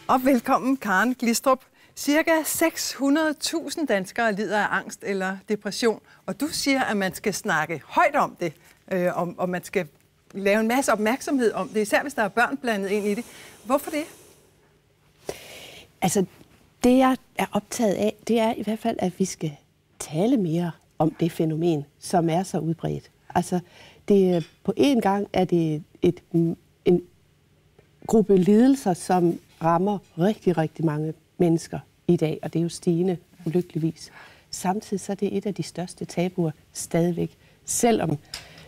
Og velkommen, Karen Glistrup. Cirka 600.000 danskere lider af angst eller depression, og du siger, at man skal snakke højt om det, og man skal lave en masse opmærksomhed om det, især hvis der er børn blandet ind i det. Hvorfor det? Altså, det jeg er optaget af, det er i hvert fald, at vi skal tale mere om det fænomen, som er så udbredt. Altså, det, på en gang er det en gruppe lidelser, som rammer rigtig, rigtig mange mennesker i dag, og det er jo stigende, ulykkeligvis. Samtidig så er det et af de største tabuer stadigvæk, selvom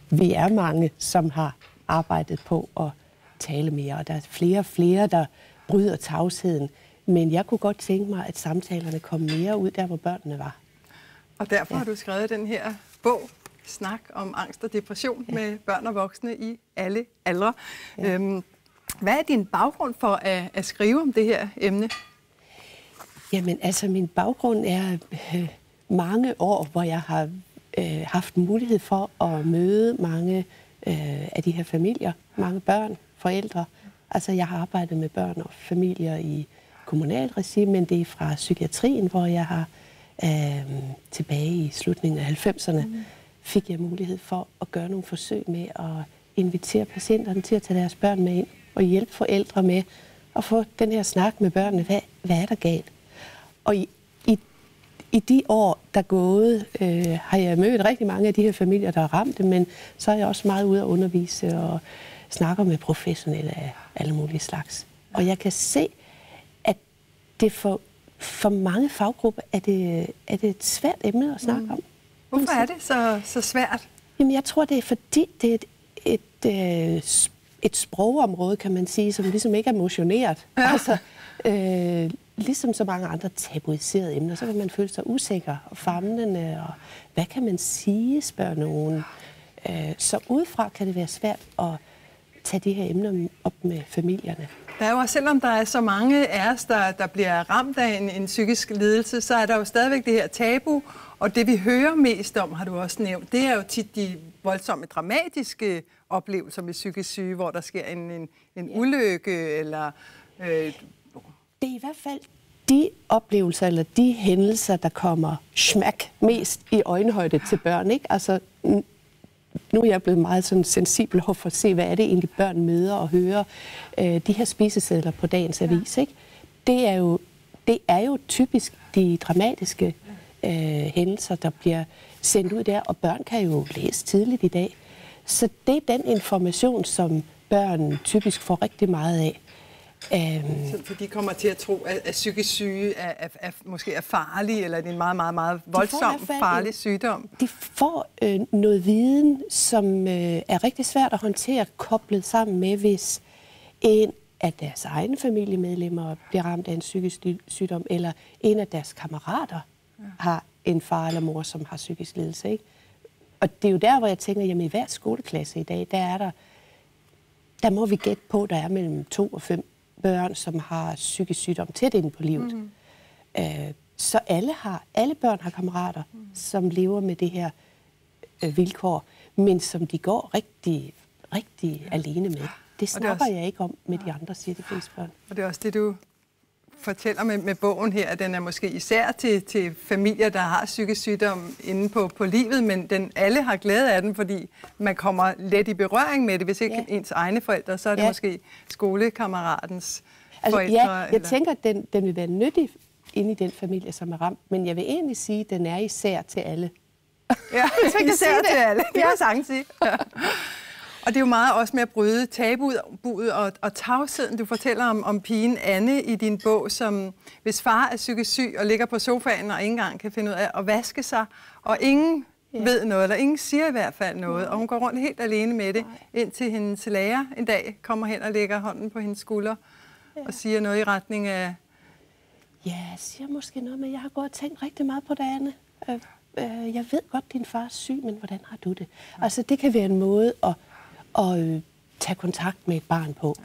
vi er mange, som har arbejdet på at tale mere, og der er flere og flere, der bryder tavsheden. Men jeg kunne godt tænke mig, at samtalerne kom mere ud der, hvor børnene var. Og derfor har du skrevet den her bog, Snak om angst og depression, med børn og voksne i alle aldre. Ja. Hvad er din baggrund for at skrive om det her emne? Jamen, altså min baggrund er mange år, hvor jeg har haft mulighed for at møde mange af de her familier, mange børn, forældre. Altså jeg har arbejdet med børn og familier i kommunal regi, men det er fra psykiatrien, hvor jeg har tilbage i slutningen af 90'erne, fik jeg mulighed for at gøre nogle forsøg med at invitere patienterne til at tage deres børn med ind og hjælpe forældre med at få den her snak med børnene. Hvad er der galt? Og i de år, der er gået, har jeg mødt rigtig mange af de her familier, der er ramte, men så er jeg også meget ude at undervise og snakker med professionelle af alle mulige slags. Og jeg kan se, at det for mange faggrupper er det et svært emne at snakke om. Hvorfor er det så svært? Jamen, jeg tror, det er fordi, det er et sprogområde, kan man sige, som ligesom ikke er motioneret. Ja. Altså, ligesom så mange andre tabuiserede emner, så kan man føle sig usikker og famlende, og hvad kan man sige, spørger nogen. Så udefra kan det være svært at tage de her emner op med familierne. Der er jo, selvom der er så mange af os, der bliver ramt af en psykisk lidelse, så er der jo stadigvæk det her tabu, og det vi hører mest om, har du også nævnt, det er jo tit de voldsomme, dramatiske oplevelser med psykisk syge, hvor der sker en ulykke, eller... Det er i hvert fald de oplevelser, eller de hændelser, der kommer smack mest i øjenhøjde til børn, ikke? Altså, nu er jeg blevet meget sådan sensibel over for at se, hvad er det egentlig børn møder og hører. De her spisesedler på dagens avis, ikke? Det er jo typisk de dramatiske hændelser, der bliver sendt ud der, og børn kan jo læse tidligt i dag. Så det er den information, som børn typisk får rigtig meget af. Så de kommer til at tro, at psykisk syge måske er farlige, eller det er en meget, meget, meget voldsom, farlig sygdom? De får noget viden, som er rigtig svært at håndtere, koblet sammen med, hvis en af deres egne familiemedlemmer bliver ramt af en psykisk sygdom, eller en af deres kammerater har en far eller mor, som har psykisk lidelse, ikke? Og det er jo der, hvor jeg tænker, jamen i hver skoleklasse i dag, der må vi gætte på, der er mellem 2 og 5 børn, som har psykisk sygdom tæt inde på livet. Så alle børn har kammerater, som lever med det her vilkår, men som de går rigtig, rigtig alene med. Det snakker jeg ikke om med de andre, siger de fleste børn. Og det er også det, du fortæller med bogen her, at den er måske især til familier, der har psykisk sygdom inde på livet, men alle har glæde af den, fordi man kommer let i berøring med det. Hvis ikke ens egne forældre, så er det måske skolekammeratens forældre. Ja, jeg tænker, at den vil være nyttig inde i den familie, som er ramt, men jeg vil egentlig sige, at den er især til alle. Ja, især til alle. Det kan jeg sagtens sige. Og det er jo meget også med at bryde tabuet og tavsheden. Du fortæller om pigen Anne i din bog, som hvis far er psykisk syg og ligger på sofaen og ikke engang kan finde ud af at vaske sig, og ingen ved noget, eller ingen siger i hvert fald noget, og hun går rundt helt alene med det, indtil hendes lærer en dag kommer hen og lægger hånden på hendes skulder og siger noget i retning af... Ja, jeg siger måske noget, men jeg har gået og tænkt rigtig meget på det, Anne. Jeg ved godt, din far er syg, men hvordan har du det? Altså, det kan være en måde at tage kontakt med et barn på.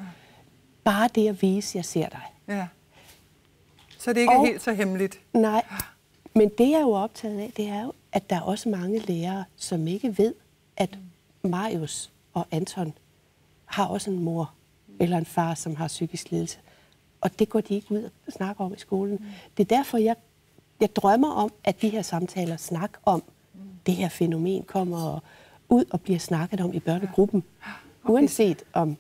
Bare det at vise, at jeg ser dig. Ja. Så det ikke er helt så hemmeligt. Nej, men det jeg er jo optaget af, det er jo, at der er også mange lærere, som ikke ved, at Marius og Anton har også en mor eller en far, som har psykisk lidelse. Og det går de ikke ud og snakker om i skolen. Det er derfor, jeg drømmer om, at de her samtaler snakker om det her fænomen, kommer ud og bliver snakket om i børnegruppen. Okay. Uanset om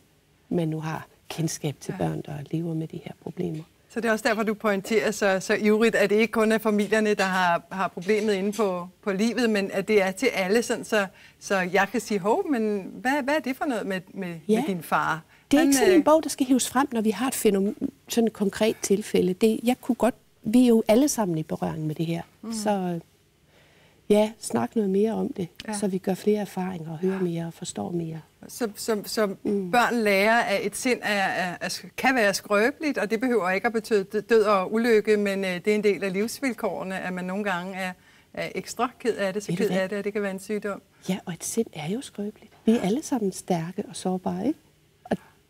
man nu har kendskab til børn, der lever med de her problemer. Så det er også derfor, du pointerer så ivrigt, at det ikke kun er familierne, der har problemet inde på livet, men at det er til alle, sådan, så jeg kan sige, men hvad er det for noget med din far? Det er ikke sådan en bog, der skal hives frem, når vi har et sådan et konkret tilfælde. Vi er jo alle sammen i berøring med det her. Så snak noget mere om det, så vi gør flere erfaringer og hører mere og forstår mere. Så børn lærer, at et sind kan være skrøbeligt, og det behøver ikke at betyde død og ulykke, men det er en del af livsvilkårene, at man nogle gange er ekstra ked af det, så ked af det, at det kan være en sygdom. Ja, og et sind er jo skrøbeligt. Vi er alle sammen stærke og sårbare, ikke?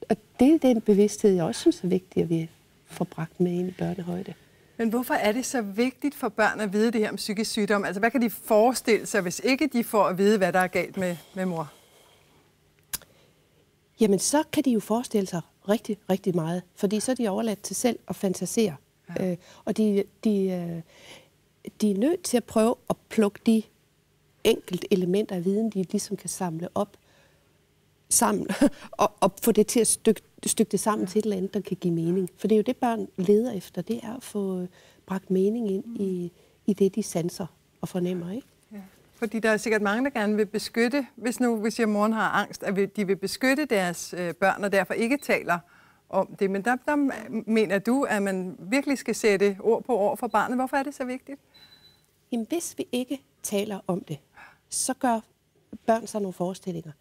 Og det er den bevidsthed, jeg også synes er vigtigt, at vi får bragt med ind i børnehøjde. Men hvorfor er det så vigtigt for børn at vide det her om psykisk sygdom? Altså, hvad kan de forestille sig, hvis ikke de får at vide, hvad der er galt med mor? Jamen, så kan de jo forestille sig rigtig, rigtig meget, fordi så er de overladt til selv at fantasere. Ja. Og de er nødt til at prøve at plukke de enkelte elementer af viden, de ligesom kan samle op sammen, og få det til at stykke det sammen til et eller andet, der kan give mening. For det er jo det, børn leder efter, det er at få bragt mening ind i det, de sanser og fornemmer, ikke? Ja. Fordi der er sikkert mange, der gerne vil beskytte, hvis moren har angst, at de vil beskytte deres børn, og derfor ikke taler om det. Men der mener du, at man virkelig skal sætte ord på ord for barnet. Hvorfor er det så vigtigt? Jamen, hvis vi ikke taler om det, så gør børn sig nogle forestillinger.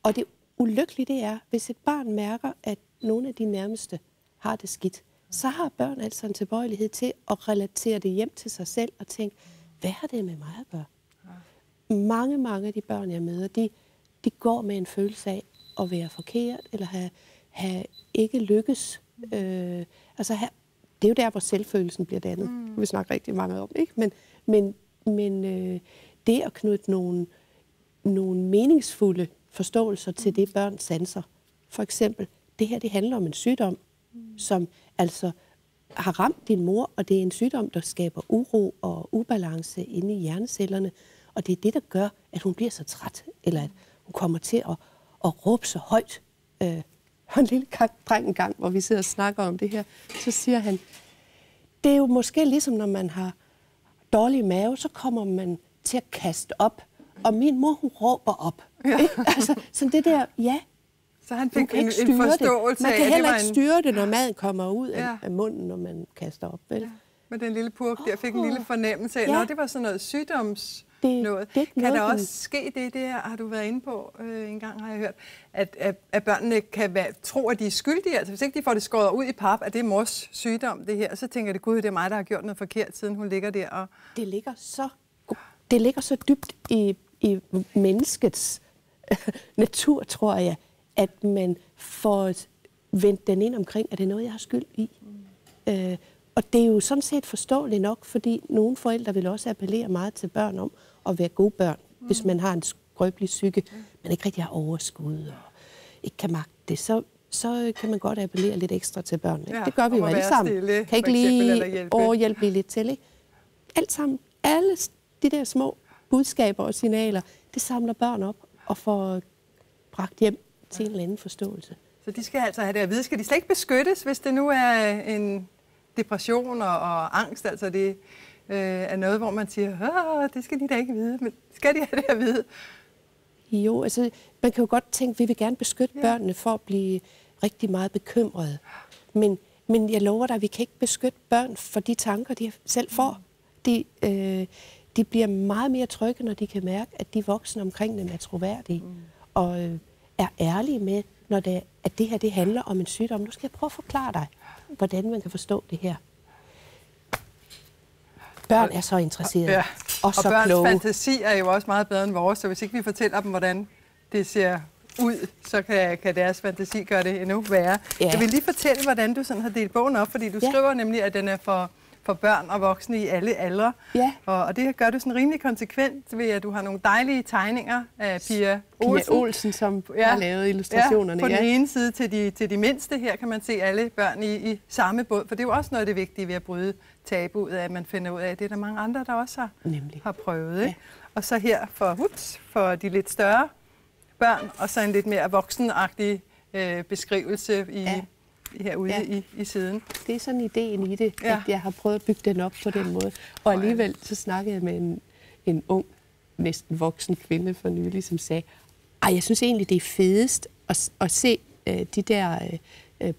Og det ulykkelige det er, hvis et barn mærker, at nogle af de nærmeste har det skidt, så har børn altså en tilbøjelighed til at relatere det hjem til sig selv og tænke, hvad har det med mig at gøre? Ja. Mange af de børn, jeg møder, de går med en følelse af at være forkert, eller have ikke lykkes. Det er jo der, hvor selvfølelsen bliver dannet. Vi snakker rigtig mange om, ikke? Men det at knytte nogle meningsfulde forståelser til det, børn sanser. For eksempel, det her, det handler om en sygdom, som altså har ramt din mor, og det er en sygdom, der skaber uro og ubalance inde i hjernecellerne, og det er det, der gør, at hun bliver så træt, eller at hun kommer til at råbe så højt. Og en lille dreng en gang, hvor vi sidder og snakker om det her, så siger han, det er jo måske ligesom, når man har dårlig mave, så kommer man til at kaste op, og min mor, hun råber op. Ja. Altså, sådan det der, så han fik en forståelse af, man kan heller ikke styre det, når maden kommer ud af munden, når man kaster op. Vel? Ja. Men den lille purk der fik en lille fornemmelse af, det var sådan noget sygdomsnået. Kan der også ske det har du været inde på en gang, har jeg hørt, at børnene kan tro, at de er skyldige. Altså hvis ikke de får det skåret ud i pap, at det er mors sygdom, det her, og så tænker de, gud, det er mig, der har gjort noget forkert, siden hun ligger der. Og Det ligger så dybt i menneskets natur, tror jeg, at man får vendt den ind omkring, at det er noget, jeg har skyld i. Og det er jo sådan set forståeligt nok, fordi nogle forældre vil også appellere meget til børn om at være gode børn, hvis man har en skrøbelig psyke, man ikke rigtig har overskud og ikke kan magte det, så kan man godt appellere lidt ekstra til børn. Ja, det gør vi jo alle sammen. Stille, kan ikke lige overhjælpe lidt til, ikke? Alt sammen, alle de der små budskaber og signaler, det samler børn op og får bragt hjem til en eller anden forståelse. Så de skal altså have det at vide. Skal de slet ikke beskyttes, hvis det nu er en depression og angst? Altså det er noget, hvor man siger, det skal de da ikke vide, men skal de have det at vide? Jo, altså man kan jo godt tænke, at vi vil gerne beskytte børnene for at blive rigtig meget bekymrede. Men jeg lover dig, at vi kan ikke beskytte børn for de tanker, de selv får. De bliver meget mere trygge, når de kan mærke, at de voksne omkring dem er troværdige og er ærlige med, at det her det handler om en sygdom. Nu skal jeg prøve at forklare dig, hvordan man kan forstå det her. Børn er så interesserede og så børns kloge. Fantasi er jo også meget bedre end vores, så hvis ikke vi fortæller dem, hvordan det ser ud, så kan deres fantasi gøre det endnu værre. Ja. Jeg vil lige fortælle, hvordan du sådan har delt bogen op, fordi du skriver nemlig, at den er for for børn og voksne i alle aldre. Ja. Og det gør du sådan rimelig konsekvent ved, at du har nogle dejlige tegninger af Pia Olsen, som har lavet illustrationerne. På den ene side til de mindste. Her kan man se alle børn i samme båd, for det er jo også noget af det vigtige ved at bryde tabuet, at man finder ud af, at det er der mange andre, der også har prøvet. Ikke? Og så her for de lidt større børn, og så en lidt mere voksenagtig beskrivelse herude i siden. Det er sådan ideen i det, at jeg har prøvet at bygge den op på den måde. Og alligevel så snakkede jeg med en ung, næsten voksen kvinde for nylig, som sagde, jeg synes egentlig, det er fedest at se de der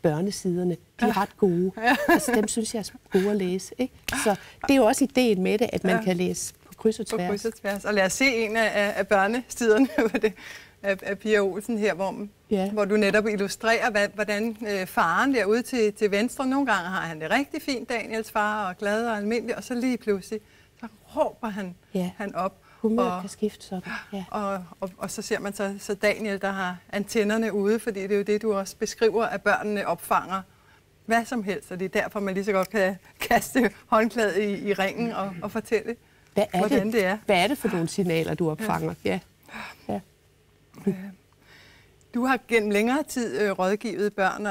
børnesiderne. De er ret gode. Altså, dem synes jeg er gode at læse. Ikke? Så det er jo også ideen med det, at man kan læse på kryds og tværs. På kryds og tværs. Og lad os se en af børnesiderne af Pia Olsen her, hvor du netop illustrerer, hvordan faren derude til venstre, nogle gange har han det rigtig fint, Daniels far, og glad og almindelig, og så lige pludselig, så råber han op. Humør kan skifte sådan. Ja. Og så ser man så Daniel, der har antennerne ude, fordi det er jo det, du også beskriver, at børnene opfanger hvad som helst, og det er derfor, man lige så godt kan kaste håndklædet i ringen og fortælle, hvordan det er. Hvad er det for nogle signaler, du opfanger? Ja. Du har gennem længere tid rådgivet børn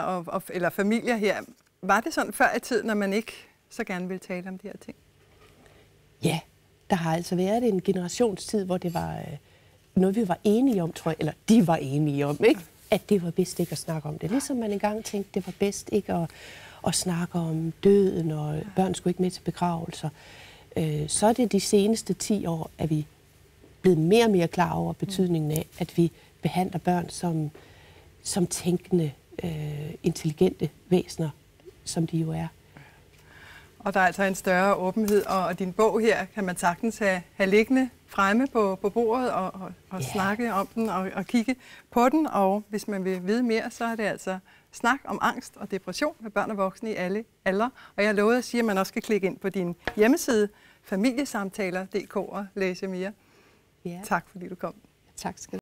eller familier her. Var det sådan før i tiden, når man ikke så gerne ville tale om de her ting? Ja, der har altså været en generationstid, hvor det var noget, vi var enige om, tror jeg, eller de var enige om, ikke? At det var bedst ikke at snakke om det. Ligesom man engang tænkte, det var bedst ikke at snakke om døden, og børn skulle ikke med til begravelser. Så er det de seneste 10 år, at vi blevet mere og mere klar over betydningen af, at vi behandler børn som tænkende, intelligente væsener, som de jo er. Og der er altså en større åbenhed, og din bog her kan man sagtens have liggende fremme på bordet og snakke om den og kigge på den. Og hvis man vil vide mere, så er det altså snak om angst og depression med børn og voksne i alle aldre. Og jeg lovede at sige, at man også skal klikke ind på din hjemmeside, familiesamtaler.dk, og læse mere. Ja. Tak fordi du kom. Tak skal du have.